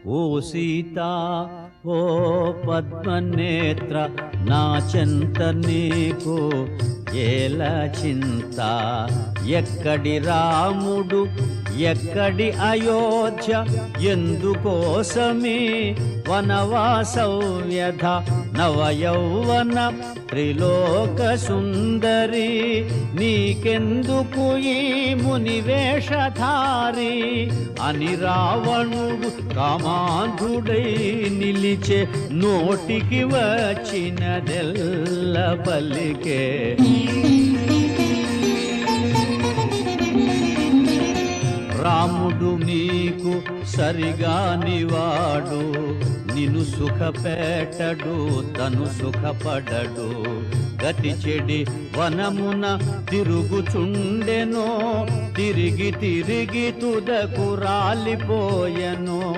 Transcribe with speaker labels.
Speaker 1: ఓ సీత ఓ పద్మనేత్ర నా చెంత నీకు ఏల చింత. ఎక్కడి రాముడు ఎక్కడి అయోధ్య ఎందుకోసమే వనవాస వ్యధ. నవయౌవన త్రిలోక సుందరి నీకెందుకు ఈ మునివేషధారి అని రావణుడు కామాంధుడై నిలిచే నోటికి వచ్చినదెల్ల పలికే. రాముడు నీకు సరిగానివాడు నిన్ను సుఖపెట్టడు తను సుఖపడడు. గతి చెడి వనమున తిరుగుచుండెనో తిరిగి తిరిగి తుదకు రాలిపోయెనో.